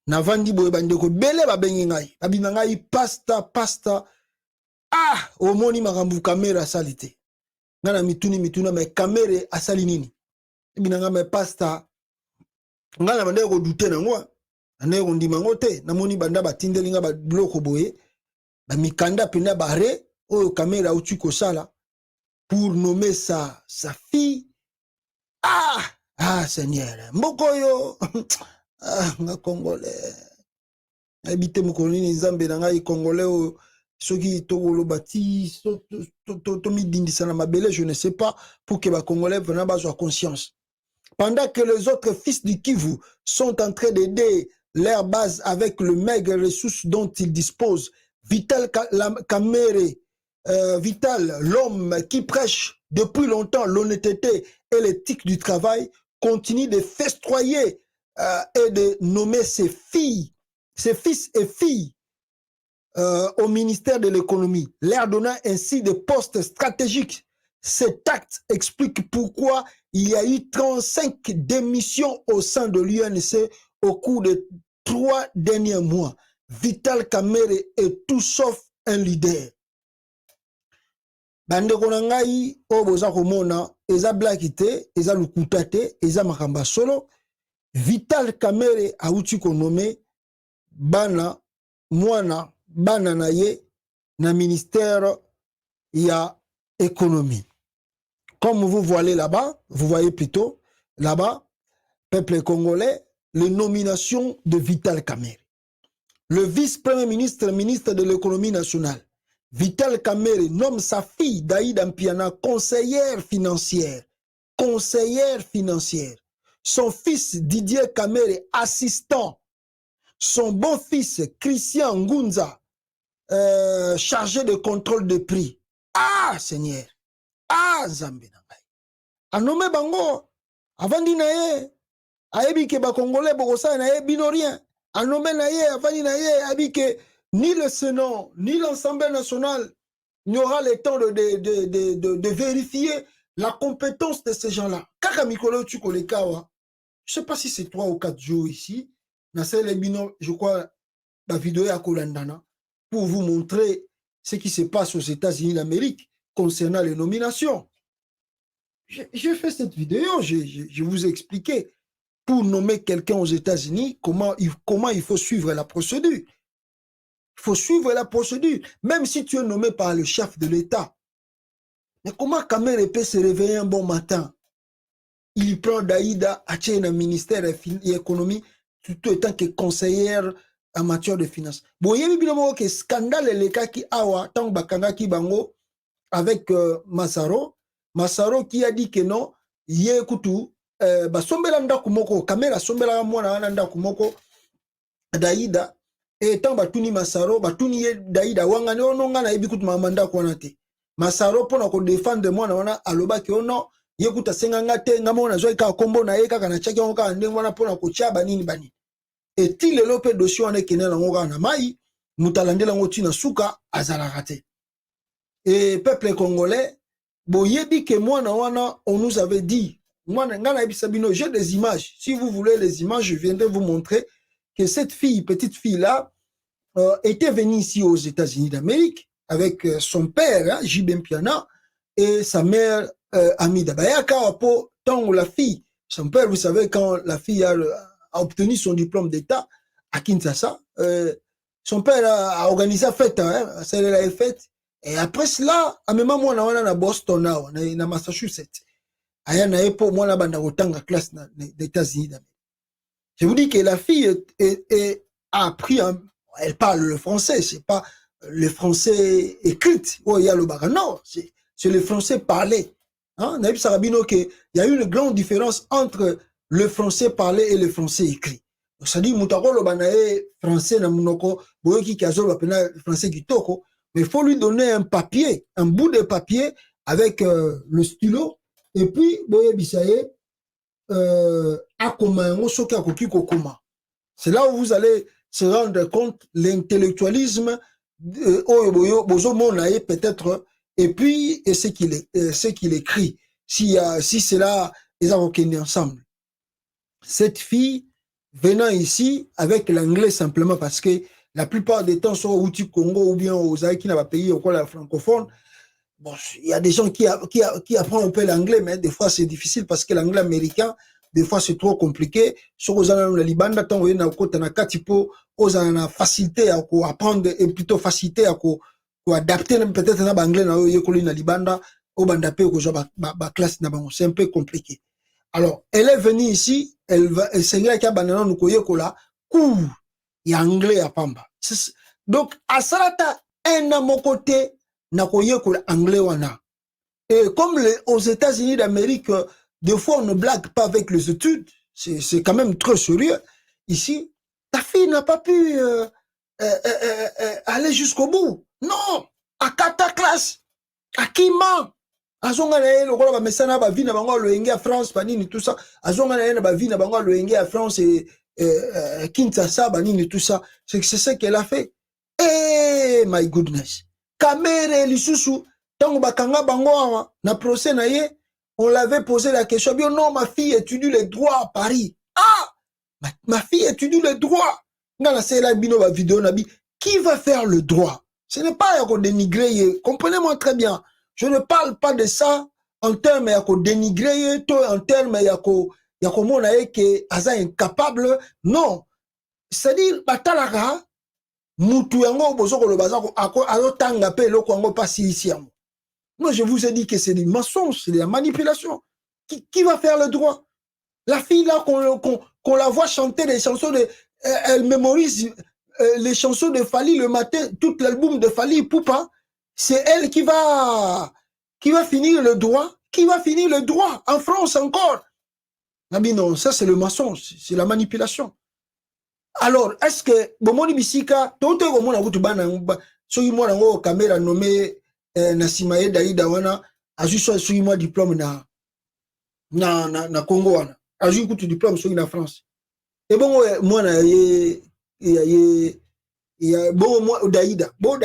navandi boye bandeko bele babengi ngai babina ngai pasta ah omoni makambu kamera asali te nga na mituna me kamera asali nini ebina nga me pasta nga na bandeko dute nango ane ko ndima ngo te namoni banda batindeli nga ba biloko boye ba mikanda pena bare oyo kamera uti kosala pour nommer sa fille Seigneur mboko yo nga congolais habité mokolo nini nzambe na ngai congolais oyo soki tokoloba ti tomidindisa na mabele je ne sais pas pour que ba congolais vraiment bazwa conscience pendant que les autres fils du Kivu sont en train d'aider leur base avec le maigre ressources dont ils disposent, Vital Kamerhe, Vital, l'homme qui prêche depuis longtemps l'honnêteté et l'éthique du travail, continue de festoyer et de nommer ses filles, ses fils et filles au ministère de l'économie, leur donnant ainsi des postes stratégiques. Cet acte explique pourquoi il y a eu 35 démissions au sein de l'UNC au cours des 3 derniers mois. Vital Kamerhe est tout sauf un leader. Bande konangai oboza komona eza blakite, eza lukutate, eza makamba solo. Vital Kamerhe a uti konome bana mwana bana na ye na ministère ya économie. Comme vous voyez là-bas, vous voyez plutôt là-bas, peuple congolais, les nominations de Vital Kamerhe. Le vice-premier ministre, ministre de l'économie nationale, Vital Kamerhe nomme sa fille Daïda Mpiana conseillère financière. Conseillère financière. Son fils Didier Kamerhe assistant. Son beau-fils Christian Ngunza chargé de contrôle de prix. Ah, Seigneur. Ah, Nzambe na ngai. Anome bango, avandi na ye, ayebi ke ba Congolais bokosala na ye bino rien. Anome na ye, avandi na ye, ayebi ke ni le Sénat, ni l'Assemblée nationale n'aura le temps de vérifier la compétence de ces gens-là. Kaka Mikolo Tukolekawa, je ne sais pas si c'est 3 ou 4 jours ici, na le bino, je crois, la vidéo à Kolandana, pour vous montrer ce qui se passe aux États-Unis d'Amérique concernant les nominations. J'ai fait cette vidéo, je vous ai expliqué pour nommer quelqu'un aux États-Unis comment il faut suivre la procédure. Il faut suivre la procédure, même si tu es nommé par le chef de l'État. Mais comment Kamerhe peut se réveiller un bon matin? Il prend Daïda à un ministère de l'économie tout étant que conseillère en matière de finances. Bon, il y a eu que scandale le cas qui awa tant bakanga ki bango avec Massaro qui a dit que non, yé kutu ba sombela ndaku moko Kamerhe sombela mwana wana ndaku moko Daïda et tant batuni Massaro batuni ye Daïda wanga ne ononga na yebi kutu mamanda ko na te Massaro pona ko défendre mwana wana aloba ke ono ye kuta senganga te ngamo na zo ka kombo na ye kaka na chaki ngo ka ndenge wana pona ko chaba nini bani et il le lope dossier wana kenela ngo na mai mutalandela ngo tina suka azala raté. Et peuple congolais, boyebi que moi, on nous avait dit, moi, j'ai des images. Si vous voulez les images, je viendrai vous montrer que cette fille, petite fille-là, était venue ici aux États-Unis d'Amérique avec son père, J.B. Mpiana, et sa mère, Amida Bayaka, tant la fille, son père, vous savez, quand la fille a obtenu son diplôme d'État à Kinshasa, son père a organisé la fête, ça l'a fête. Et après cela, à même moi, on a Boston, na Massachusetts. Aya na epo moi na banda kotanga classe des États-Unis d'Amérique. Je vous dis que la fille a appris, elle parle le français, c'est pas le français écrit. Oh, il y a le baga. Non, c'est le français parlé. Hein? Naïb Sarabino, il y a une grande différence entre le français parlé et le français écrit. Ça dit, moutako lo banae français na munoko, boyoki kiazo lo pena français kitoko. Mais il faut lui donner un papier, un bout de papier avec le stylo. Et puis, c'est là où vous allez se rendre compte l'intellectualisme peut-être, et puis et ce qu'il écrit. Si cela, ils ont ensemble. Cette fille, venant ici avec l'anglais simplement parce que la plupart des temps, soit au Congo ou bien aux Aïki, dans les pays au la francophone, bon, il y a des gens qui apprennent un peu l'anglais, mais des fois c'est difficile parce que l'anglais américain, des fois c'est trop compliqué. Sur aux Anglais, le Liban, tant on est dans le côté, on a quatre types, aux Anglais, facilité à apprendre et plutôt facilité à adapter peut-être dans l'anglais, dans le Liban, au Bandapé, au classe, c'est un peu compliqué. Alors, elle est venue ici, elle s'est dit qu'il y a banana nous koye kola, cours, il y a anglais à Pamba. Donc, à Sarata, un à mon côté, na koye kola anglais wana. Et comme aux États-Unis d'Amérique, des fois on ne blague pas avec les études, c'est quand même très sérieux. Ici, ta fille n'a pas pu aller jusqu'au bout. Non, à 4 classes, à Kima. Azonga na ye lokola ba mesana ba vie na bango loenge à France banini tout ça. Azonga na ye na ba vie na bango loenge à France et Kinshasa banini tout ça. C'est ça qu'elle a fait. Eh my goodness. Kamere lisusu tango bakanga bango awa na procès na ye, on l'avait posé la question. Bien non, ma fille étudie les droits à Paris. Ah, ma fille étudie les droits. Ngana c'est la bino ba vidéo nabi. Qui va faire le droit? Ce n'est pas à dénigrer. Comprenez-moi très bien. Je ne parle pas de ça en termes de dénigrer, en termes de incapable. Non. C'est-à-dire, batalaka, mutu yango bozoko le bazako alotanga pe loko yango pasi ici. Moi, je vous ai dit que c'est des mensonges, c'est de la manipulation. Qui va faire le droit? La fille là, qu'on la voit chanter des chansons de... elle mémorise les chansons de Fali le matin, tout l'album de Fali Poupa. C'est elle qui va finir le droit. Qui va finir le droit en France encore? Non, ça c'est le mensonge, c'est la manipulation. Alors, est-ce que Bomoni Bisika, tout est comme on a vu tout bana, soki moi nango caméra nommé Nasimaye Daïda wana, a juste soki moi diplôme na Congo wana, a juste coup diplôme soki na France. Et bon moi na bon moi Daïda, ba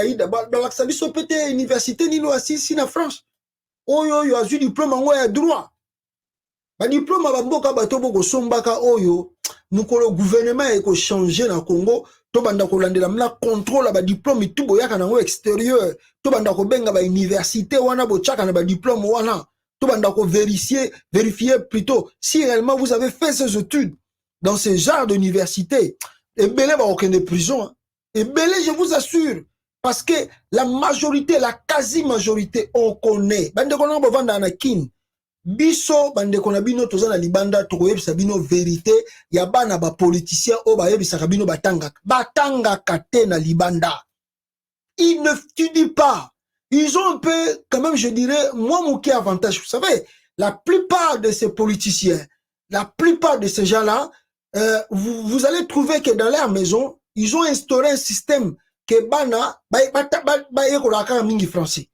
laksa biso pété université nilo assis na France. Oyo yo a juste diplôme ngo ya droit. Ba diplôme ba mboka bato boko sombaka oyo mukolo gouvernement eko changer na Congo to banda ko landela mla contrôle ba diplôme tout boyaka nango extérieur to banda ko benga ba université wana bo chaka na ba diplôme wana to banda ko vérifier plutôt si réellement vous avez fait ces études dans ce genre d'université et belé ba aucune prison et belé je vous assure parce que la majorité la quasi majorité on connaît bande ko na bo vanda na kin biso bande kona bino toza na libanda tokoyebisa bino vérité ya bana ba politicien o bayebisaka bino batanga kate na libanda. Ils ne étudient pas. Ils ont un peu, quand même, je dirais, moi, mon qui avantage. Vous savez, la plupart de ces politiciens, la plupart de ces gens-là, vous allez trouver que dans leur maison, ils ont instauré un système que bana, mingi français.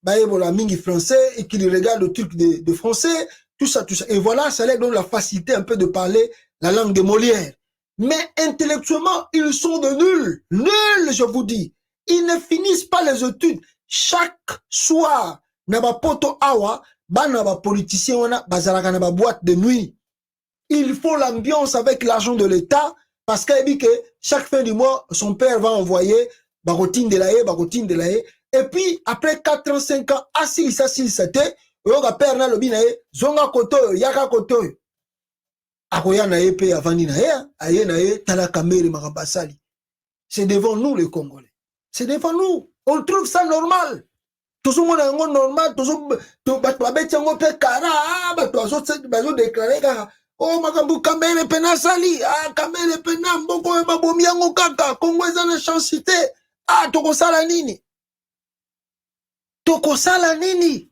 Mingi français et qu'ils regardent le truc de français, tout ça. Et voilà, ça leur donne la facilité un peu de parler la langue de Molière. Mais intellectuellement, ils sont de nuls. Nuls, je vous dis. Ils ne finissent pas les études. Chaque soir, naba poto awa, naba politicien wana, bazalaka naba boîte de nuit. Il faut l'ambiance avec l'argent de l'État, parce qu'il dit que chaque fin du mois, son père va envoyer barotine de la haie. Et puis, après 4 ans, 5 ans, assis, c'était, yoga père na lobi na ye, zonga koto, yaka koto. Akoya na ye pe avandi na ye, aye na ye, tala kamere makabasali. C'est devant nous les Congolais. C'est devant nous. On trouve ça normal. Tout le monde est normal. Tout le monde est déclaré. Oh, makambu kamere pena sali. Ah, kamere pena mboko e mabomi yango kaka. Congo ezana chancité. Ah, toko sala nini? Toko sala nini?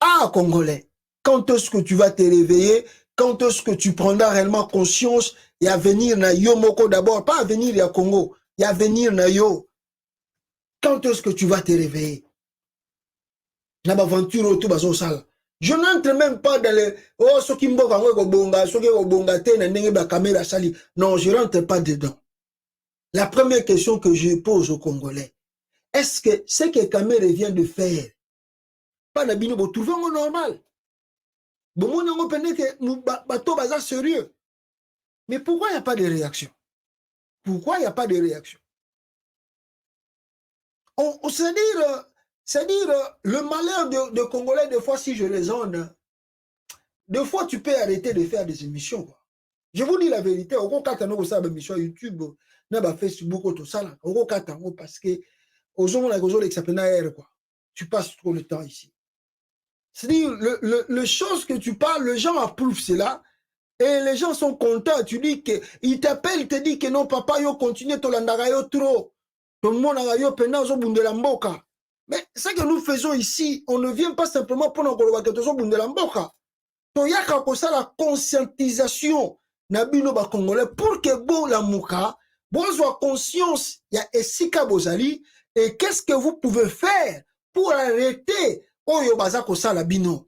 Ah, Congolais. Quand est-ce que tu vas te réveiller? Quand est-ce que tu prendras réellement conscience et à venir na yo moko d'abord? Pas à venir ya Congo. Et à venir na yo. Quand est-ce que tu vas te réveiller? Na aventure autour bazo sala. Je n'entre même pas dans les oh ce qui mboka ngo bonga, ce qui bonga te na ndenge ba caméra sali. Non, je rentre pas dedans. La première question que je pose aux Congolais, est-ce que ce que Kamere vient de faire, pas na bino bo trouver normal? Bon mon ngo pene que bato baza sérieux. Mais pourquoi il n'y a pas de réaction? Pourquoi il n'y a pas de réaction? C'est-à-dire, le malheur de Congolais, des fois, si je raisonne, des fois, tu peux arrêter de faire des émissions. Quoi. Je vous dis la vérité, on a une émission YouTube, Facebook, tout ça, parce que tu passes trop le temps ici. C'est-à-dire, le chose que tu parles, les gens approuvent cela, et les gens sont contents. Tu dis que, ils t'appellent, ils te disent que non, papa, yo continue, to landagayo trop. Tout le monde a yo pendant zo bundela mboka. Mais ce que nous faisons ici, on ne vient pas simplement pour nous que to zo bundela mboka. To yaka ko ça la conscientisation na bino ba congolais pour que bo la muka, bo soit conscience ya esika bozali et qu'est-ce que vous pouvez faire pour arrêter oyo baza ko ça la bino.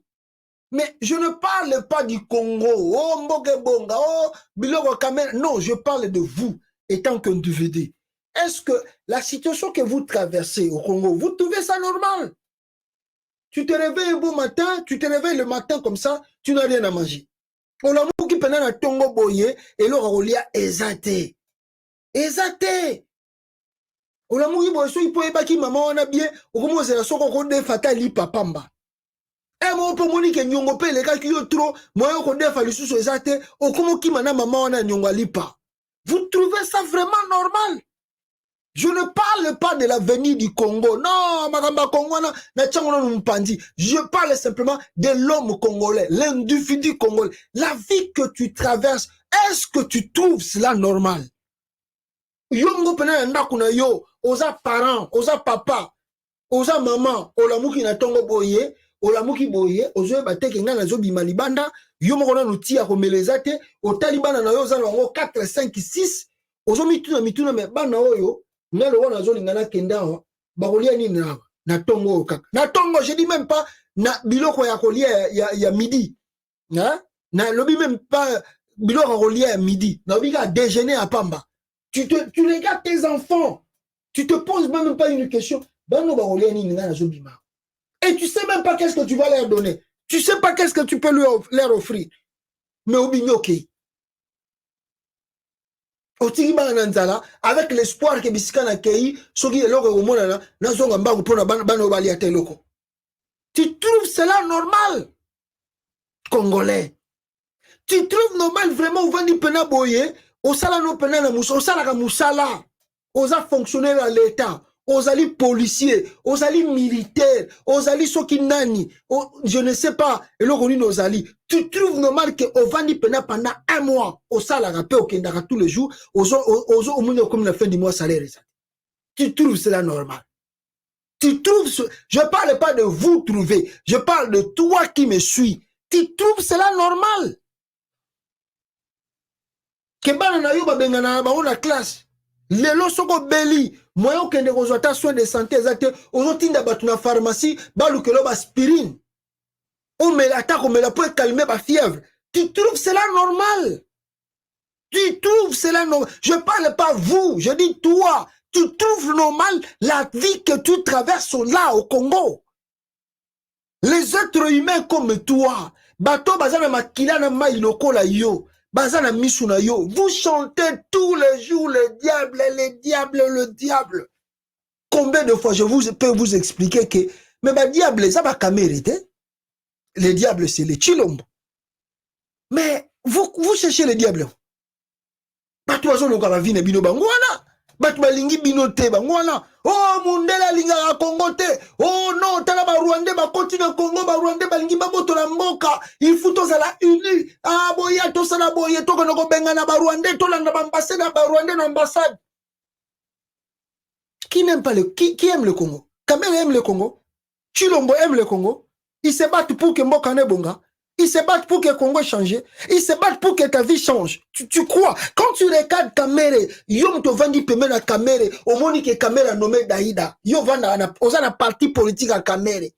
Mais je ne parle pas du Congo, oh Mbogebonga, oh Biloko Kamer. Non, je parle de vous, étant qu'individu. Est-ce que la situation que vous traversez au Congo, vous trouvez ça normal? Tu te réveilles un beau matin, tu te réveilles le matin comme ça, tu n'as rien à manger. On a beaucoup qui pendant la tongo boye, et l'on relia ezate. Ezate. On a beaucoup qui boye, qui maman on a bien, on commence à la soko konde fatali papamba. Et moi, pour monique nyongo pe les gars qui ont trop, moi on connaît fallu sous ezate, on comment qui mana maman on a nyongo lipa. Vous trouvez ça vraiment normal? Je ne parle pas de l'avenir du Congo. Non, Magamba Congo, je parle simplement de l'homme congolais, l'individu congolais. La vie que tu traverses, est-ce que tu trouves cela normal? Yongo pena ndakuna yo, oza parents, oza papa, oza maman, olamuki na tongo boye, olamuki boye, ozo bateke nga na zo bimalibanda, yomo kona nutia komeleza te, o talibana na yo za wango 4 5 6, ozo mituna me bana oyo. Nalo wana zolingana kenda bakolia nini na tongo kaka na tongo je dis même pas na biloko ya kolia ya midi na lobi même pas biloko kolia ya midi na lobi ka déjeuner à pamba tu regardes tes enfants tu te poses même pas une question bano bakolia nini na zobima et tu sais même pas qu'est-ce que tu vas leur donner tu sais pas qu'est-ce que tu peux leur offrir mais obinyoke avec l'espoir que bisika na kei soki eloko komona na zonga mbangu pona bana balia te loko. Tu trouves cela normal? Congolais. Tu trouves normal vraiment vandi pena boye au sala no pena na musa au sala ka musala aux fonctionnaires à l'état aux alliés policiers, aux alliés militaires, aux alliés sokinani, je ne sais pas, et nos alliés. Tu trouves normal que au vandi pendant 1 mois, au salaire rappel au Kendara tous les jours, aux comme la fin du mois salaire. Tu trouves cela normal? Tu trouves je parle pas de vous trouver, je parle de toi qui me suis. Tu trouves cela normal? Que bana yo ba bengana ba on la classe. Lelo soko beli moyo kende kozwata soin de santé ezate ozotinda batu na pharmacie balukelo ba aspirine o melata ko mela pour calmer ba fièvre. Tu trouves cela normal? Tu trouves cela normal? Je parle pas vous, je dis toi. Tu trouves normal la vie que tu traverses là au Congo? Les êtres humains comme toi, bato bazana makila na mai lokola yo. Bazana misuna yo, vous chantez tous les jours le diable, le diable, le diable. Combien de fois je peux vous expliquer que mais bah diable ça va camériter. Le diable c'est le chilombo. Mais vous cherchez le diable. Bah toi zo loka ba vie na bino bangwana. Bah toi lingi bino te bangwana. Oh mundela linga a Congo te. Oh non, tala ba Rwanda ba continue Congo ba Rwanda ba lingi ba boto la mboka. Il faut to sala uni. Ah boya to sala boya to kono ko benga na ba Rwanda to landa ba ambassade na ba Rwanda na ambassade. Qui n'aime pas qui aime le Congo? Kamere aime le Congo. Chilombo aime le Congo. Ils se battent pour que mboka ne bonga. Ils se battent pour que le Congo change. Ils se battent pour que ta vie change. Tu crois? Quand tu regardes Kamere, yom to vandi peme na Kamere, au moni que Kamere nommé Daïda. Yo vanda na parti politique à Kamere.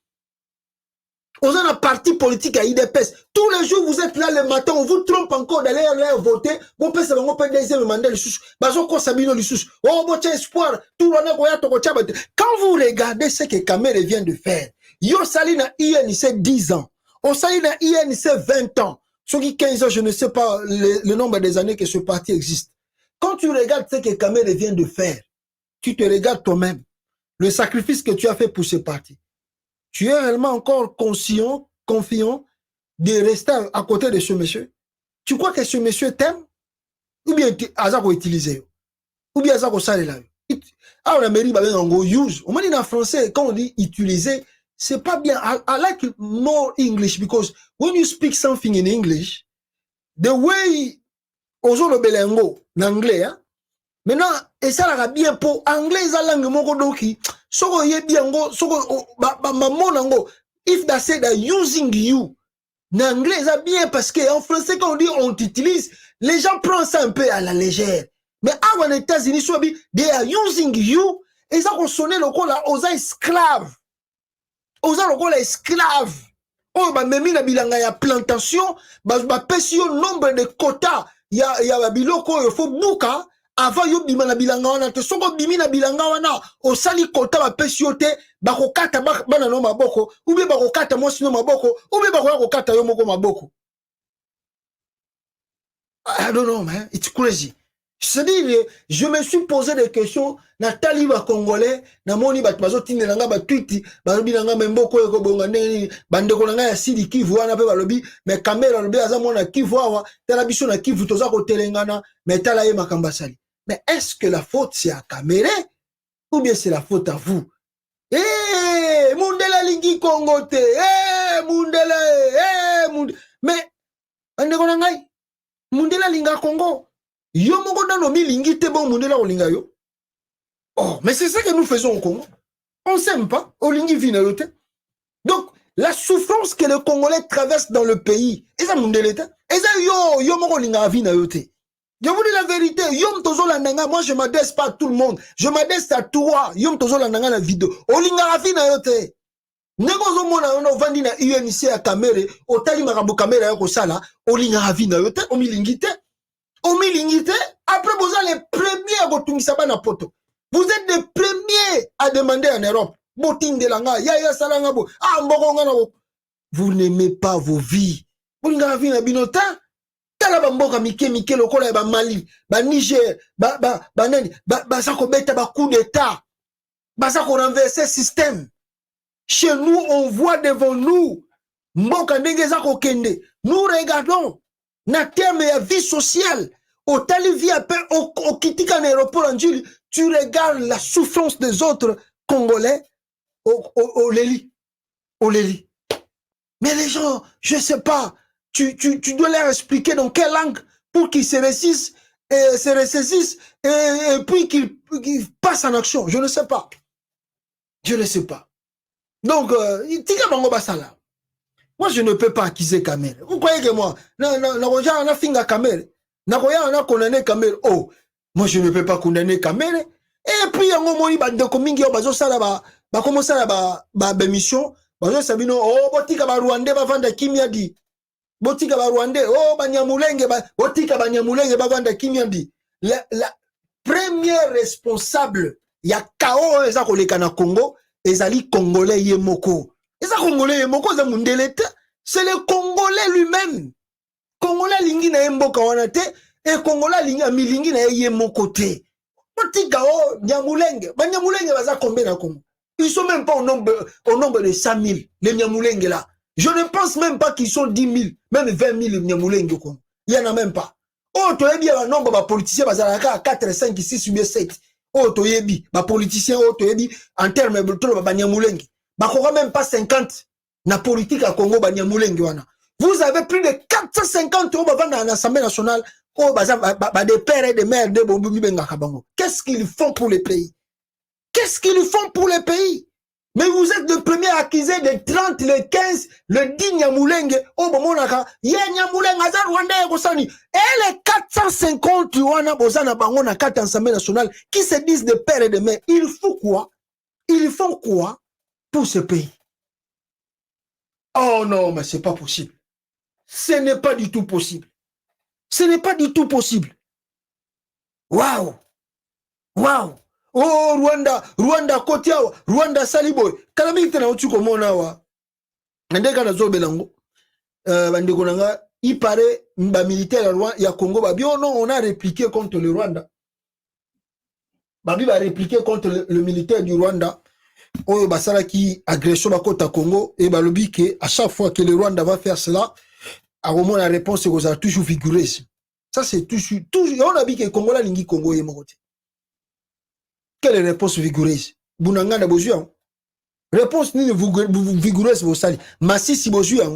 Aux un parti politique à IDPS. Tous les jours, vous êtes là le matin, on vous trompe encore d'aller voter. Bon, peut ça va deuxième mandat le sous. Bazo ko sabino le sous. Oh, bon, espoir. Tout le monde quand vous regardez ce que Kamere vient de faire, yo sali na INC 10 ans. On sali na INC 20 ans. Ceux qui 15 ans, je ne sais pas le nombre des années que ce parti existe. Quand tu regardes ce que Kamere vient de faire, tu te regardes toi-même, le sacrifice que tu as fait pour ce parti. Tu es réellement encore conscient, confiant de rester à côté de ce monsieur? Tu crois que ce monsieur t'aime? Ou bien Azako utilisé? Ou bien Azako salé? Ah, on a mérité on use. On dit en français, quand on dit utiliser, c'est pas bien. I like more English because when you speak something in English, the way ozo le belengo en anglais, hein? Maintenant, et ça l'a bien pour anglais, ça langue moko doki. Soko ye bien go, soko mamonango. If they say they're using you, en anglais, ça bien parce que en français quand on dit on t'utilise, les gens prennent ça un peu à la légère. Mais avant les États-Unis, they are using you. Et ça qu'on sonne le col là, aux esclaves. Aux esclaves. Oh, bah, même na bilanga ya plantation, bah, pesio nombre de quotas. Ya biloko, il faut bouka. Avant yo bima na bilanga wana, te soko bimi na bilanga wana, o sali quota ba pesio te, ba kokata bana no maboko, ou bien ba kokata mo sino maboko, ou bien ba kokata yo moko maboko. I don't know, man. It's crazy. C'est-à-dire, je me suis posé des questions. Nathalie va congolais, na moni bat bazoti nanga ba tweet, ba lobi nanga mboko ko bonga neni, bande ko nanga ya sidi Kivu wana pe ba lobi, mais caméra lobi aza mona Kivu wa, tala biso na Kivu toza ko telengana, mais tala ye makamba sali. Mais est-ce que la faute c'est à Kamere ou bien c'est la faute à vous? Eh, Mundela lingi Congo te, Mundela, Mundela. Mais bande ko nanga Mundela linga Congo. Yo moko dans nos milingi te bon Mundela olinga yo. Oh, mais c'est ça que nous faisons au Congo. On s'aime pas, olingi vinayote. Donc, la souffrance que les Congolais traversent dans le pays, et ça Mundela te. Et ça yo moko linga vinayote. Je vous dis la vérité, yom tozo landanga, moi je m'adresse pas à tout le monde. Je m'adresse à toi, yom tozo landanga la vidéo. Olinga vinayote. Negozo mona ono vandi na UNC à Kamere, otali marabu Kamere yako sala, olinga vinayote, omilingite. Omilingite, après vous êtes les premiers à votre na poto. Vous êtes les premiers à demander en Europe. Botin de langa, ya salanga bo. Ah mbongo na bo. Vous n'aimez pas vos vies. Vous n'avez vie na binota. Tala bamboka mike lokola ba Mali, ba Niger, ba nani, ba sako beta ba coup d'état. Ba sako renverser système. Chez nous on voit devant nous. Mboka ndenge zako kende. Nous regardons. Na terme de vie sociale, au talivi au kitika aéroport en Jules, tu regardes la souffrance des autres Congolais au Léli. Mais les gens, je sais pas, tu dois leur expliquer dans quelle langue pour qu'ils se ressaisissent et puis qu'ils passent en action. Je ne sais pas. Donc, tika bango basala. Moi, je ne peux pas accuser Kamere. Vous croyez que moi, on a finga Kamere. On a condamné Kamere. Oh, moi, je ne peux pas condamner Kamere. Et puis, on a dit, bande komingi, bazo sala ba commencer ba mission. Bazo sabino, oh, botika ba Rwandais ba vanda kimia di. Botika ba Rwandais, oh, banyamulenge botika banyamulenge ba vanda kimia di. La première responsable, ya kao eza koleka na Congo, ezali Congolais yemoko. C'est le Congolais lui-même. Congolais lingi na mboka wana te et Congolais lingi milingi na ye moko te. Botika o nyamulenge, ba nyamulenge baza combien na Congo? Ils sont même pas au nombre de 100 000 les nyamulenge là. Je ne pense même pas qu'ils sont 10 000, même 20 000 nyamulenge Congo. Il y en a même pas. Oh toyebi ba nombre ba politiciens bazalaka 4 5 6 ou 7. Oh toyebi ba politiciens oh toyebi en termes de ba nyamulenge. Bakora même pas 50 na politique à Congo banyamulenge wana. Vous avez plus de 450 euros dans l'Assemblée nationale. Oh, des pères et des mères de Bomboumi Bengaka Bango. Qu'est-ce qu'ils font pour les pays? Qu'est-ce qu'ils font pour les pays? Mais vous êtes le premier accusé de 30, le 15, le 10 Nyamulenge. Oh, Bomonaka. Yé Nyamulenge, Azar Rwanda Kosani. Et les 450 Wana Bozana Bango na 4 Assemblée nationale qui se disent des pères et des mères. Ils font quoi? Ils font quoi pour ce pays? Oh non, mais c'est pas possible. Ce n'est pas du tout possible. Ce n'est pas du tout possible. Waouh! Waouh! Oh, Rwanda, Kotiawa, Rwanda, Saliboy. Kalamite na utu komona wa. Ndeka na zobe lango. Bandeko nanga, il paraît, militaire il y a Congo, oh non, on a répliqué contre le Rwanda. Babi va répliquer contre le militaire du Rwanda. Oh, basala qui agression à Congo. Et balobi que à chaque fois que le Rwanda va faire cela, à moment la réponse est toujours vigoureuse. Ça c'est toujours. On a dit que le Congo là lingi Congo est mort. Quelle est la réponse vigoureuse? Bunanga na bozuya. Réponse ni vigoureuse bosali. Masisi bozuya.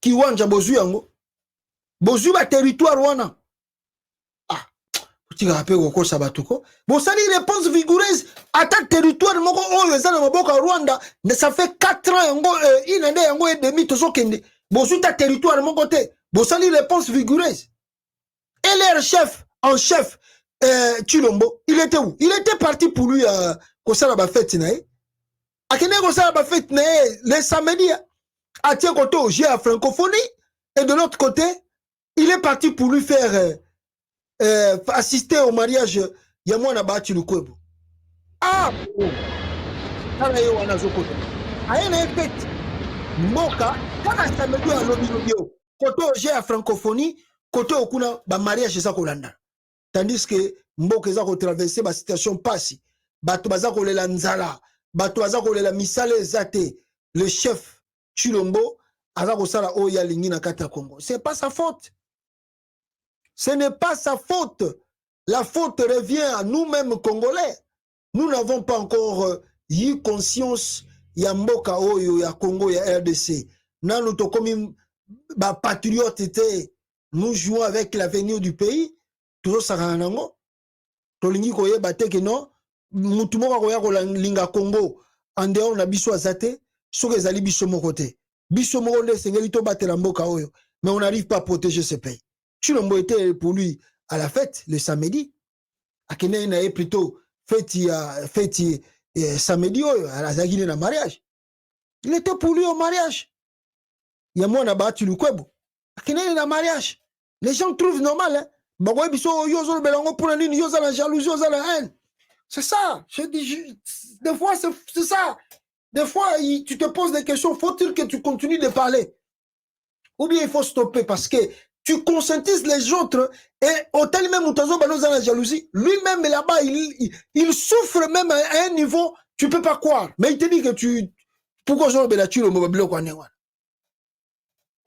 Kiwanja bozuya. Bozuya territoire wana. Tu rappelles au Sabatuko. Bon, ça dit réponse vigoureuse. Attaque territoire, Rwanda. Ça fait 4 ans, il y a un demi, bon, sur ta territoire de mon côté. Bon, ça dit réponse vigoureuse. Et leur chef, en chef, Chilombo, il était où? Il était parti pour lui, Kosala fête, Akene Kosala fête, le samedi, à tien côté, j'ai à francophonie. Et de l'autre côté, il est parti pour lui faire. Assister au mariage ya mwana bati lukwebo. Ah oh. Kala yo wana zokota. Ayena effect. Mboka kaka samedi ya lobi lobio. Koto j'ai la francophonie, koto okuna ba mariage za kolanda. Tandis que mboka za ko traverser ba situation pasi. Bato baza ko lela nzala, bato baza ko lela misale zate. Le chef Chilombo aza ko sala o ya lingi na kata Congo. C'est pas sa faute. Ce n'est pas sa faute. La faute revient à nous-mêmes Congolais. Nous n'avons pas encore eu conscience ya mboka oyo ya Congo ya RDC. Nanu to comme ba patriote était, nous jouons avec l'avenir du pays. Toujours saranango. Tolingi koye bate ke non. Mutu moko koya ko linga Congo. Ande on a biso azate. Soke ezali biso moko te. Biso moko nde sengeli to batela mboka oyo. Mais on n'arrive pas à protéger ce pays. Chilombo était pour lui à la fête le samedi. Akene na plutôt fête samedi à la Zagine na mariage. Il était pour lui au mariage. Il y a moi na battu le kwebo. Akene na mariage. Les gens trouvent normal hein. Bagoy biso yozo belango pour nini yoza la jalousie yoza la haine. C'est ça. Je dis des fois c'est ça. Des fois tu te poses des questions, faut-il que tu continues de parler? Ou bien il faut stopper parce que tu conscientises les autres et autant même où tu as la jalousie, lui-même là-bas, il souffre même à un niveau, tu ne peux pas croire. Mais il te dit que tu... Pourquoi je vais tu le mobile quoi n'est-ce pas?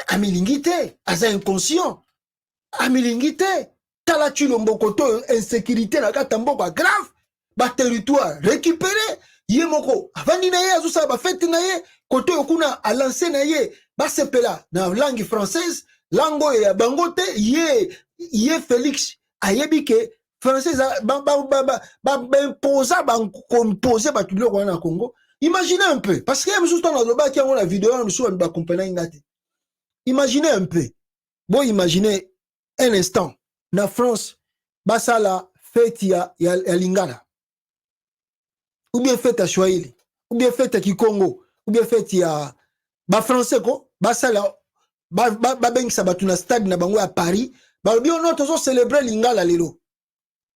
Amilingite, asa inconscient. Amilingite, t'as la tu le mbokoto, insécurité, la gata mboka grave, ba territoire récupéré, yemoko, avandi na ye, azusa ba fête na ye, koto yokuna a lancé na ye, ba sepela, na langue française, lango ya bangote ye Félix ayebi ke français imposa composer batulio kwa na Congo. Imaginez un peu parce que même sous ton aloba qui a la vidéo nous ba compagnie ngate. Imaginez un peu. Bon imaginez un instant na France basala fête ya Lingala. Ou bien fête à Swahili, ou bien fête à Kikongo, ou bien fête ya ba français ko basala beng sabatu na stade na bango à Paris ba bien on tozo célébrer Lingala lelo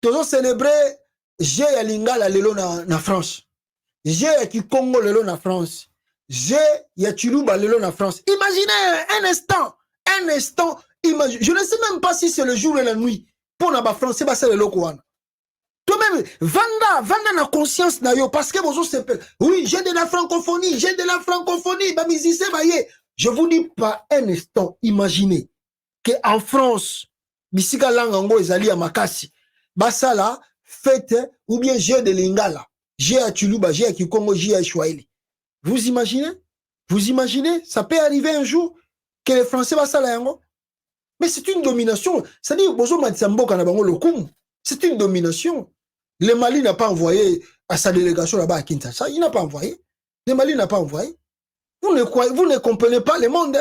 tozo célébrer G ya Lingala lelo na France G ya Kikongo lelo na France G ya Chiluba lelo na France. Imaginez un instant imagine, je ne sais même pas si c'est le jour et la nuit pour na ba français ba c'est lelo quoi toi-même vanda na conscience na yo parce que bozo s'appelle oui j'ai de la francophonie ba musicien ba ye. Je vous dis pas un instant, imaginez qu'en France, bisika langango ezali ya makasi, basala fête ou bien j'ai de Lingala, j'ai à Chuluba, j'ai à Kikongo, j'ai à Swahili. Vous imaginez, ça peut arriver un jour que les Français basala yango. Mais c'est une domination. C'est-à-dire, bozo matsambo kanabango lokum. C'est une domination. Le Mali n'a pas envoyé à sa délégation là-bas à Kinshasa. Il n'a pas envoyé. Le Mali n'a pas envoyé. Vous ne comprenez pas le monde.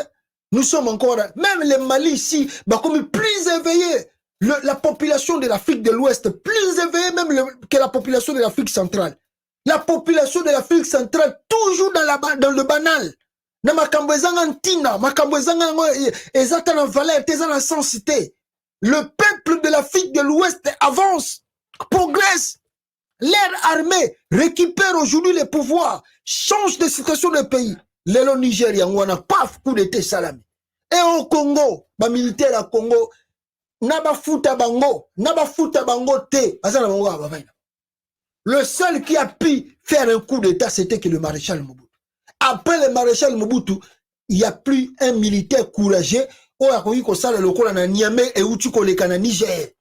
Nous sommes encore... Même les Mali ici, bah, comme plus éveillés. La population de l'Afrique de l'Ouest, plus éveillée même que la population de l'Afrique centrale. La population de l'Afrique centrale, toujours dans le banal. Na makambo ezanga ntina, makambo ezanga ezata na valeur, ezanga na sensité. Le peuple de l'Afrique de l'Ouest avance, progresse. L'air armée récupère aujourd'hui les pouvoirs, change de situation de pays. L'élo Nigeria, on a pas coup d'été salami. Et au Congo, ba militaire à Congo, naba futa bango te. Le seul qui a pu faire un coup d'état, c'était que le maréchal Mobutu. Après le maréchal Mobutu, il n'y a plus un militaire courageux. Oh, a connu ça le local na Niamey et où tu connais na Niger,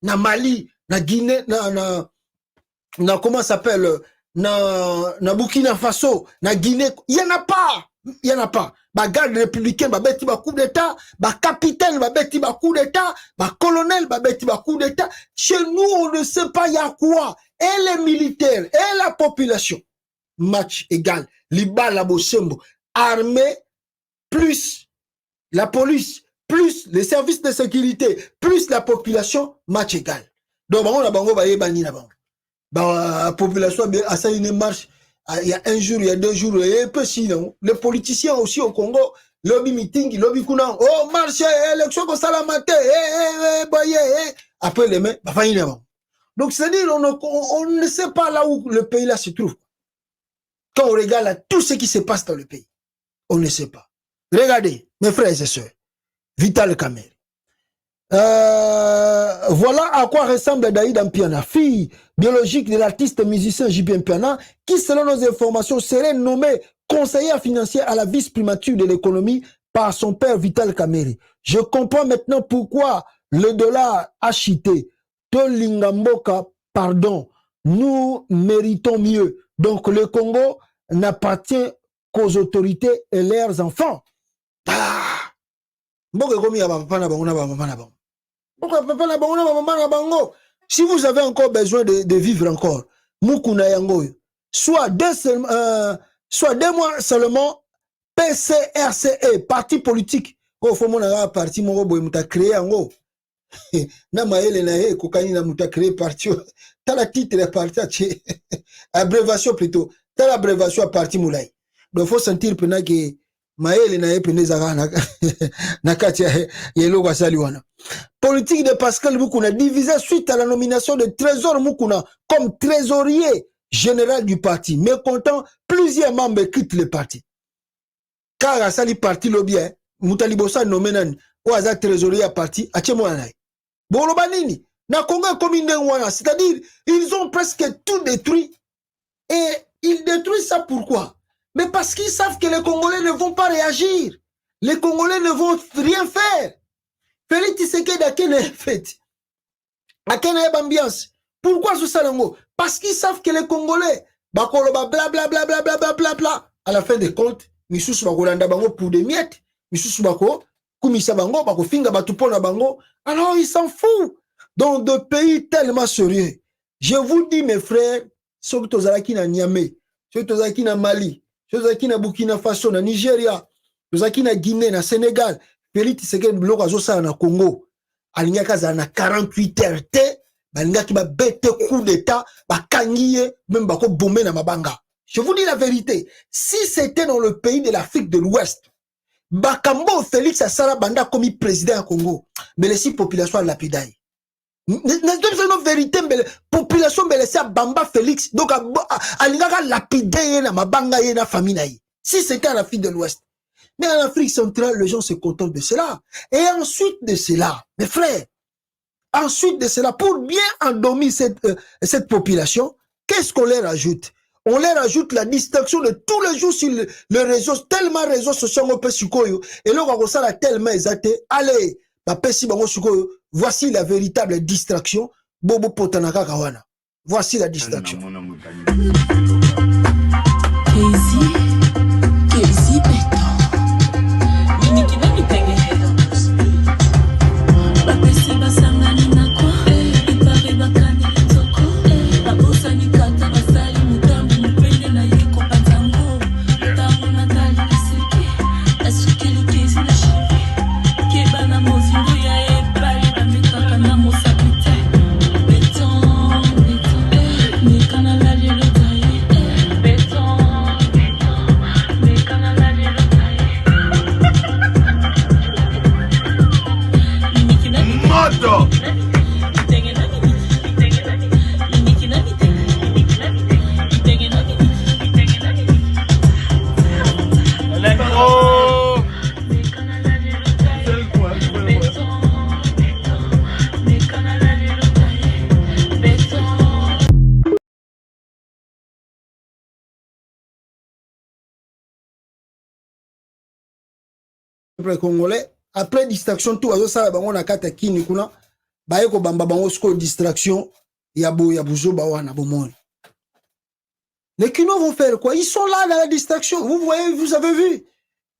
na Mali, na Guinée, na comment s'appelle, na Burkina Faso, na Guinée. Il y en a pas. Il y en a pas. Ba garde républicain ba beti ba coup d'état, ba capitaine ba beti ba coup d'état, ba colonel ba beti ba coup d'état. Chez nous, on ne sait pas il y a quoi. Et les militaires et la population. Match égal. Libala Bosembo. Armée plus la police, plus les services de sécurité, plus la population, match égal. Donc, on a bango ba yebani na bango. Ba population a ça une marche. Il y a un jour, il y a 2 jours, et peu sinon. Les politiciens aussi au Congo, lobby meeting, lobby kuna, oh, marché, élection comme ça la matin, après les mains, bah, donc c'est-à-dire, on ne sait pas là où le pays là se trouve. Quand on regarde là, tout ce qui se passe dans le pays, on ne sait pas. Regardez, mes frères et sœurs, Vital Kamerhe. Voilà à quoi ressemble Daïd Mpiana, fille biologique de l'artiste musicien JP Mpiana, qui selon nos informations serait nommé conseiller financier à la vice-primature de l'économie par son père Vital Kamerhe. Je comprends maintenant pourquoi le dollar a chuté. Tolingamboka, pardon, nous méritons mieux. Donc le Congo n'appartient qu'aux autorités et leurs enfants. Ah! Si vous avez encore besoin de vivre encore, soit 2 mois seulement, PCRCE, parti politique, parti créé na maele na he kokani na muta créé parti tala titre de parti abréviation plutôt tala abréviation parti moulay. Donc faut sentir pena que maele na he pene zaka na kati ya yelo kwa saliwana. Politique de Pascal Mukuna divisé suite à la nomination de Trésor Mukuna comme trésorier général du parti. Mécontent, plusieurs membres quittent le parti. Car à sali parti lobby, Moutalibosa nommé nan ou aza trésorier à parti, a tchemoanai. Bolobanini, na Congo c'est-à-dire, ils ont presque tout détruit. Et ils détruisent ça pourquoi? Mais parce qu'ils savent que les Congolais ne vont pas réagir. Les Congolais ne vont rien faire. Félix Tshisekedi a quelle fête? À quelle ambiance? Pourquoi ce salango? Parce qu'ils savent que les Congolais, bakoloba bla bla bla bla bla bla bla bla. À la fin des comptes, misusu bakolanda bango pour des miettes, misusu bako kumisa bango bako finga batupona bango. Alors ils s'en foutent. Dans des pays tellement sérieux. Je vous dis mes frères, ceux qui sont na Niamey, ceux qui sont na Mali, ceux qui sont na Burkina Faso, na Nigeria, ceux qui sont na Guinée, na Sénégal, Félix Tshisekedi bloka zosa na Congo. Alingaka za na 48 heures te, balingaki ba bête coup d'état, ba kangiye, même bako bomber na mabanga. Je vous dis la vérité, si c'était dans le pays de l'Afrique de l'Ouest, Bakambo Félix Asara Banda comme président à Congo, mais les populations à lapidaï. N'est-ce pas une vérité, mais la population me laisse à Bamba Félix, donc à l'ingaka lapidaï na mabanga na famille. Si c'était en Afrique de l'Ouest. Mais en Afrique centrale, les gens se contentent de cela. Et ensuite de cela, mes frères, ensuite de cela, pour bien endormir cette population, qu'est-ce qu'on leur ajoute? On leur ajoute la distraction de tous les jours sur le réseau, tellement réseaux sociaux on peut sukoyo. Et là, on a tellement exalté. Allez, voici la véritable distraction. Bobo Potanaka Kawana. Voici la distraction. peuple congolais après distraction tout azo sala bango na kata kini kuna baye ko bamba bango sko distraction ya buzoba wana bomoni. Les Kinois vont faire quoi? Ils sont là dans la distraction. Vous voyez, vous avez vu.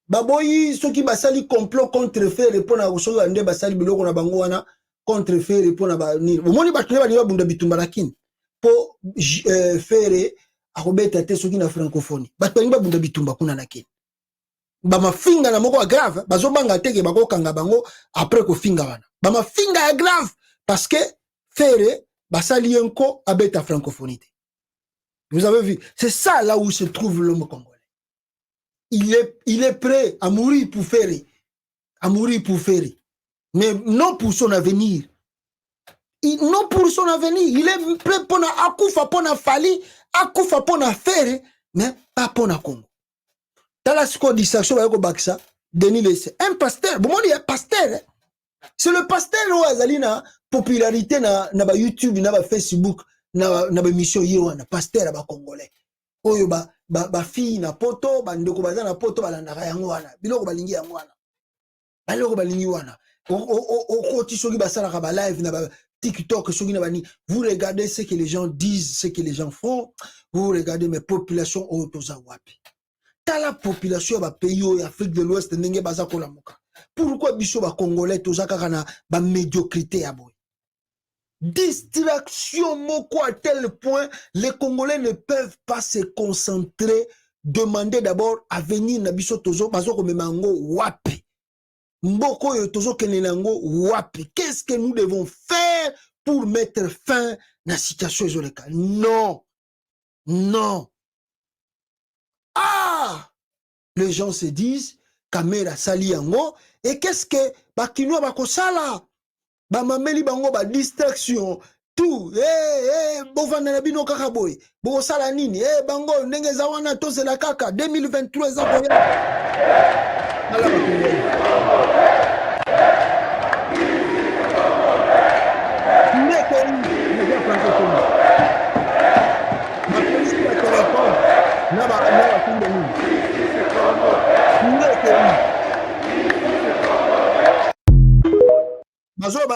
Baboyi, ceux qui basali complot contre faire répondre à ceux qui basali biloko na bango wana contre faire répondre à bani. Bomoni batule bani ba bunda bitumba lakini po faire akobeta te ceux qui na francophonie. Batuli ba bunda bitumba kuna nakini. Ba mafinga na moko grave, bazo banga teke bako kanga bango après ko finga wana. Ba mafinga grave parce que faire basali enko abeta francophonie. Vous avez vu, c'est ça là où se trouve l'homme congolais. Il est prêt à mourir pour faire, mais non pour son avenir. Non pour son avenir. Il est prêt pour akufa pour na fali, akufa pour na faire, mais pas pour na Congo. Dans la score distraction, Denis Lessé, un pasteur, bon moi il est pasteur. C'est le pasteur où azali na popularité na ba YouTube, na ba Facebook. Na mission yewana pasteur ba congolais oyo ba fille na poto ba ndeko baza na poto balandaka yango wana biloko balingi yango wana baloko balingi wana o koti soki basalaka ba live na ba TikTok soki na bani. Vous regardez ce que les gens disent, ce que les gens font, vous regardez mes populations oyo toza wapi ta la population ba pays oyo Afrique de l'Ouest ndenge baza kolamuka. Pourquoi biso ba congolais toza kaka na ba médiocrité ya boy? Distraction moko à tel point, les Congolais ne peuvent pas se concentrer, demander d'abord à venir na biso tozo bazo ko memango wapi. Mboko yo tozo kenenango wapi. Qu'est-ce que nous devons faire pour mettre fin à la situation isolée? Non. Non. Ah! Les gens se disent Kamera sali yango et qu'est-ce que bakinoa bakosala? Ba mameli bango ba distraction tout bovanda na bino kaka boy bo sala nini bango ndenge za wana to c'est la kaka 2023 za koya ala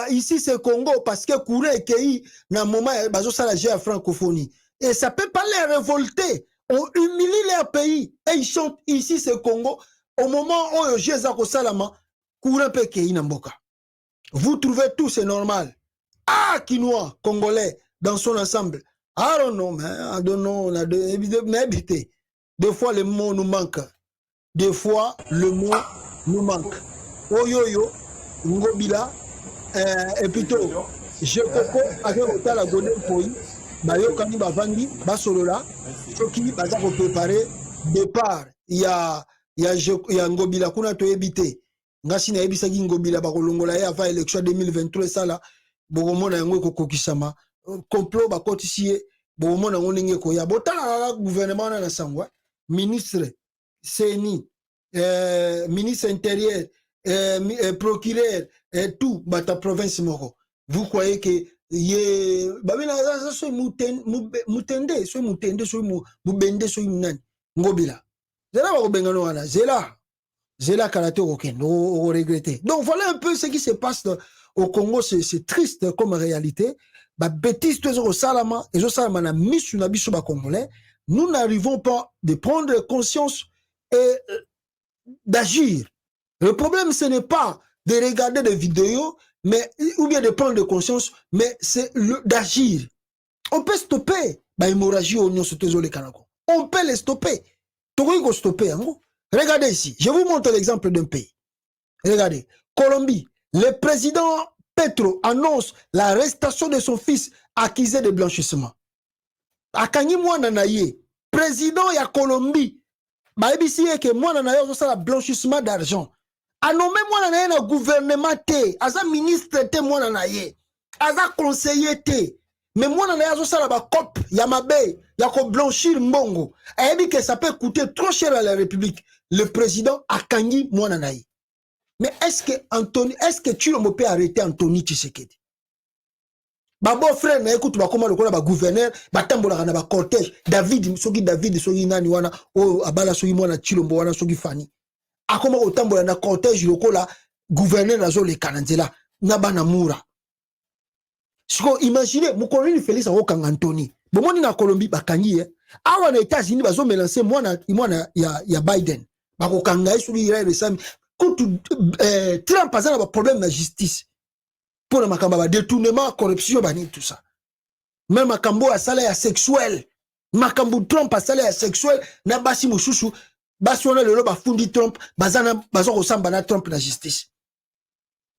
ici c'est Congo parce que Kouré et Kei na moment bazo ça la à francophonie et ça peut pas les révolter. On humilie leur pays et ils chantent ici c'est Congo au moment où Jézako Salama Kouré et Kei na mboka. Vous trouvez tout c'est normal. Ah Kinois congolais dans son ensemble. I don't know man, I don't know des fois le mot nous manque. Des fois le mot nous manque. Oh yo yo ngobila et plutôt je coco avec la golden poi bayo kani bavandi basolola soki baza ko préparer départ ya ngobila kuna to ebité ngasi na ebisaki ngobila bakolongola ya avant élection 2023 sala bokomona yango kokokisama complot bakotisi bokomona ngo ndenge ko ya botala gouvernement na sangwa ministre CENI ministre intérieur procureur et tout bata province moko. Vous croyez que ye babina so mutende so mubende so nani ngobila zela ba bengano wana zela karaté aucun on regretter. Donc voilà un peu ce qui se passe au Congo. C'est triste comme réalité. Ba bêtise tous au salama et au salama na misu na biso ba congolais. Nous n'arrivons pas de prendre conscience et d'agir. Le problème ce n'est pas de regarder des vidéos, mais, ou bien de prendre conscience, mais c'est d'agir. On peut stopper l'hémorragie au on peut les stopper. Regardez ici, je vous montre l'exemple d'un pays. Regardez, Colombie, le président Petro annonce l'arrestation de son fils accusé de blanchissement. Akanyi mwana na ye, président ya Colombie, baebisi que mwana na ye ça blanchissement d'argent. Anommé mwana na ye na gouvernement te, aza ministre te mwana na ye, aza conseiller te, mais mwana na ye azosala ba cop ya mabe ya ko blanchir mbongo. Ayebi que ça peut coûter trop cher à la République. Le président akangi mwana na ye. Mais est-ce que tu peux arrêter Anthony Tshisekedi? Babo frère na écoute ba koma lokola ba gouverneur batambola na ba cortège David soki nani wana o abala soki mwana Chilombo wana soki Fani. akoma kotambola na cortège lokola gouverneur nazo le kananzela na bana mura. Siko imaginez mukoloni Félix akokanga Anthony. Bomoni na Colombie bakangi awa na États-Unis bazo melancer mwana ya Biden. Bakokanga esuli ira resami. Kutu Trump azana ba problème na justice. Pour na makamba ba détournement, corruption bani tout ça. Même makambo ya sala ya sexuel. Makambo Trump a sala ya sexuel na basi mususu basi wana lelo bafundi Trump bazana bazo kosamba na Trump na justice.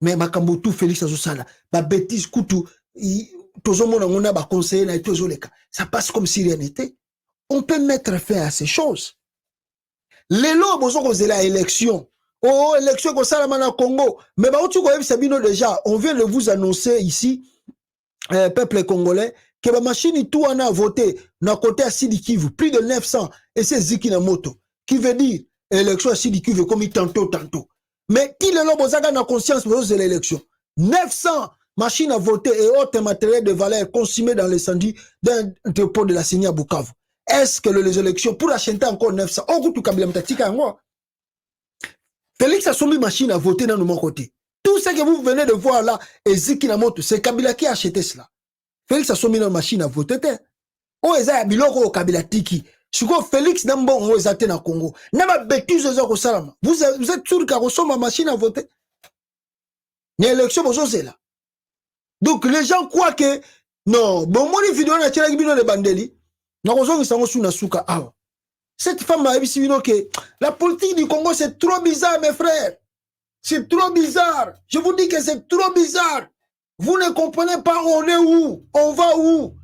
Mais makambo tout Félix azosala ba bêtise kutu tozomona ngona ba conseiller na tozoleka. Ça passe comme si rien n'était. On peut mettre fin à ces choses. Lelo bozo kozela élection. Oh, élection ko sala na Congo. Mais ba utu ko yebisa bino déjà, on vient de vous annoncer ici peuple congolais que la machine tout en a voté na côté à Sidi Kivu plus de 900 et c'est Ziki na moto qui veut dire élection à Sidi Kivu comme tantôt. Mais qui le lobozaga na conscience de l'élection 900 machines à voter et autres matériels de valeur consumés dans l'incendie d'un dépôt de la CENI à Bukavu. Est-ce que les élections pour acheter encore 900 Félix a soumis machine à voter dans mon côté. Tout ce que vous venez de voir là, et Ziki na moto, c'est Kabila qui a acheté cela. Félix a soumis une machine à voter. Oh, eza biloko au Kabila tiki. Suko Félix Nambo on ezate na Congo. Naba bêtise au salama. Vous êtes sûr qu'à ressemble ma machine à voter? L'élection c'est là. Donc les gens croient que non, bon moi les vidéos na tchela bino de bandeli. Na kozongi sango suna suka awa. Cette femme m'a dit que la politique du Congo c'est trop bizarre mes frères. C'est trop bizarre. Je vous dis que c'est trop bizarre. Vous ne comprenez pas on est où, on va où.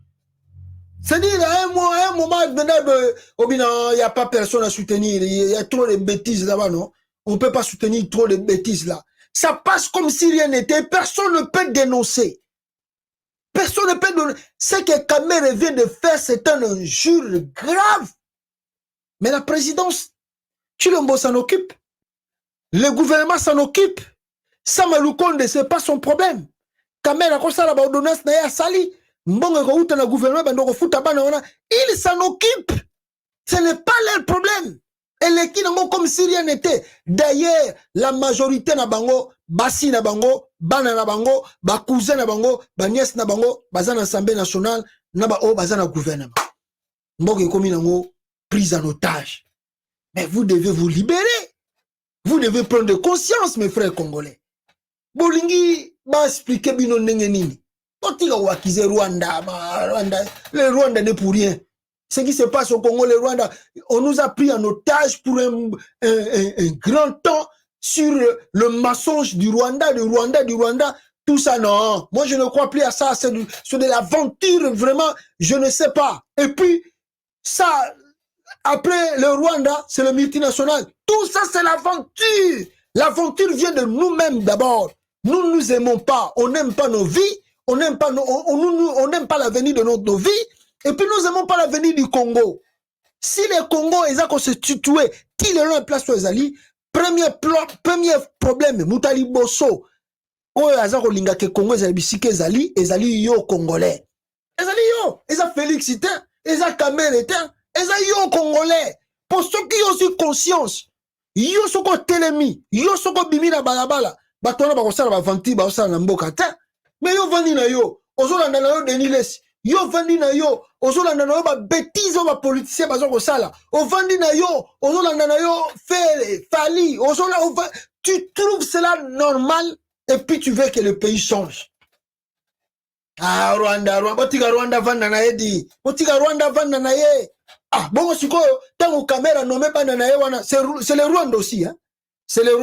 C'est-à-dire, à un moment, il n'y a pas personne à soutenir. Il y a trop de bêtises là-bas, non? On ne peut pas soutenir trop de bêtises là. Ça passe comme si rien n'était. Personne ne peut dénoncer. Personne ne peut dénoncer. Ce que Kamere vient de faire, c'est un injure grave. Mais la présidence, Chilombo s'en occupe. Le gouvernement s'en occupe. Samaloukonde, ce n'est pas son problème. Kamere a construit la ordonnance n'a sali. Le gouvernement, ils s'en occupent. Ce n'est pas leur problème. Et les qui n'ont comme si rien n'était. D'ailleurs, la majorité n'a bango, basi n'a bango, bana n'a bango, ba cousin n'a bango, ba nièce n'a bango, bazan assemblée nationale, n'a ba o bazan gouvernement. Mboke comme nango prise en otage. Mais vous devez vous libérer. Vous devez prendre conscience, mes frères congolais. Bolingi ba expliquer bino ndenge nini. Rwanda, le Rwanda n'est pour rien. Ce qui se passe au Congo, le Rwanda, on nous a pris en otage pour un grand temps sur le mensonge du Rwanda, tout ça, non. Moi, je ne crois plus à ça, c'est de l'aventure, vraiment, je ne sais pas. Et puis, ça, après le Rwanda, c'est le multinational. Tout ça, c'est l'aventure. L'aventure vient de nous-mêmes d'abord. Nous ne nous aimons pas, on n'aime pas nos vies. On n'aime pas, on n'aime pas l'avenir de nos vies. Et puis nous n'aimons pas l'avenir du Congo. Si le Congo est à constituer, qui est là en place sur les alliés, premier problème, Moutali Bosso, oh, Azako Linga ke Congo, les alliés yo Congolais. Les alliés yo, les a Félix, les a Kamere, les a yo Congolais. Pour ceux qui ont aussi conscience, yo soko telemi, yo soko bimina balabala, batona bakosala bavanti, bakosala na mboka te. Mais yo vandi na yo, ozolanda na yo Deniles, yo vandi na yo, ozolanda na yo ba bêtise ba politicien bazo ko sala, o vandi na yo, ozolanda na yo Fali, tu trouves cela normal et puis tu veux que le pays change. Ah Rwanda, botika Rwanda vanda na yedi, botika Rwanda vanda na ye. Ah bon sikoyo, tango caméra nommé banda na ye wana, c'est le Rwanda aussi hein. C'est le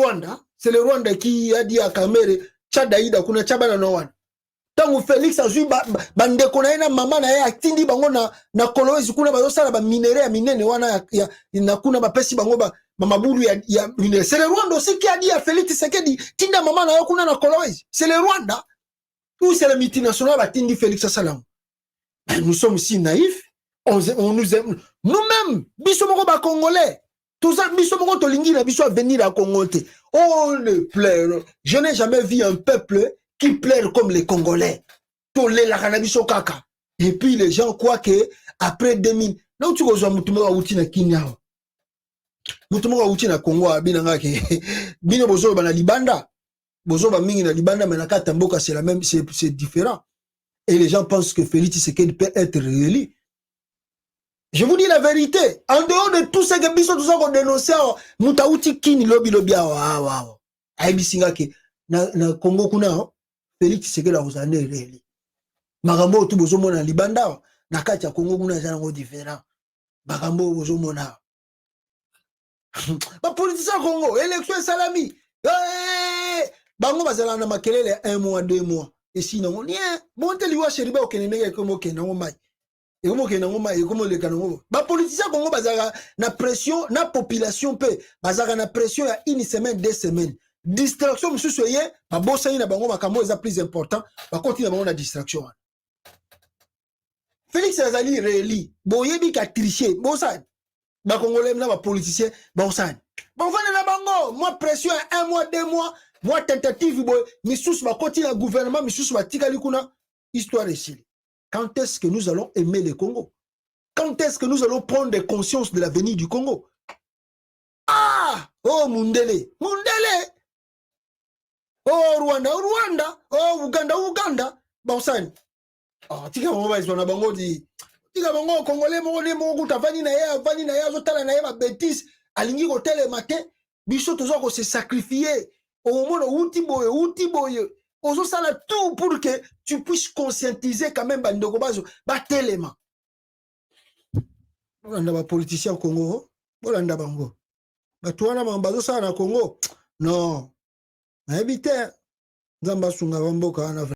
Rwanda qui a dit à Kamere, Tchadaïda kuna chabana no wana. Tango Félix a joué bande konaina mama na ya tindi bango na kolowezi kuna bazo sala ba minéraux ya minene wana ya na kuna ba pesi bango ba mabulu ya minéraux. C'est le Rwanda aussi qui a dit à Félix Tshisekedi tinda mama na yo kuna na kolowezi. C'est le Rwanda ou c'est le multinational ba tindi Félix Salam. Nous sommes si naïfs, on nous aime nous-mêmes biso moko ba congolais. Tout ça biso moko tolingi na biso venir à Congo. On ne pleure. Je n'ai jamais vu un peuple qui pleurent comme les Congolais. Et puis les gens croient que après 2000, là où tu vois mutu moko uti na Congo abinanga ke bino bozo ba na libanda bozo ba mingi na libanda mais na kata mboka c'est la même c'est différent et les gens pensent que Félix Tshisekedi peut être réélu. Je vous dis la vérité, en dehors de tout ce que biso tout ça qu'on dénonce muta uti kini lobby wa aibisinga ke na Congo kuna Félix Tshisekedi a osane réélu. Makambo tu bozo mona libanda na kati ya Congo kuna za ngo différent. Makambo bozo mona ba politicien Congo élection salami bango bazala na makelele 1 mois 2 mois et sinon rien monte liwa sheriba okenenenge komo kenango mai et komo kenango mai et komo le kanango ba politicien Congo bazala na pression na population pe bazala na pression ya une semaine 2 semaines distraction monsieur soyez ba bossa na bango makambo eza plus important ba continue bango na distraction. Félix Azali rééli boyebi ka tricher bossa ba Congolais na ba politiciens ba osane ba vana na bango moi pression 1 mois 2 mois moi tentative boy misous ba continue na gouvernement misous ba tikali kuna histoire ici. Quand est-ce que nous allons aimer le Congo? Quand est-ce que nous allons prendre conscience de l'avenir du Congo? Ah, oh Mundele oh Rwanda oh Uganda ba osane ah tika mo ba isona bango di tika bango Congolais mo ne mo kuta vani na ye azotala na ye ba bêtise alingi ko tele matin biso tozo ko se sacrifier au moins outi boye ozo sala tout pour que tu puisses conscientiser quand même bandeko bazo ba telema bolanda ba politicien Congo bolanda bango batuana mambazo sala na Congo non na éviter nzamba sunga bamboka na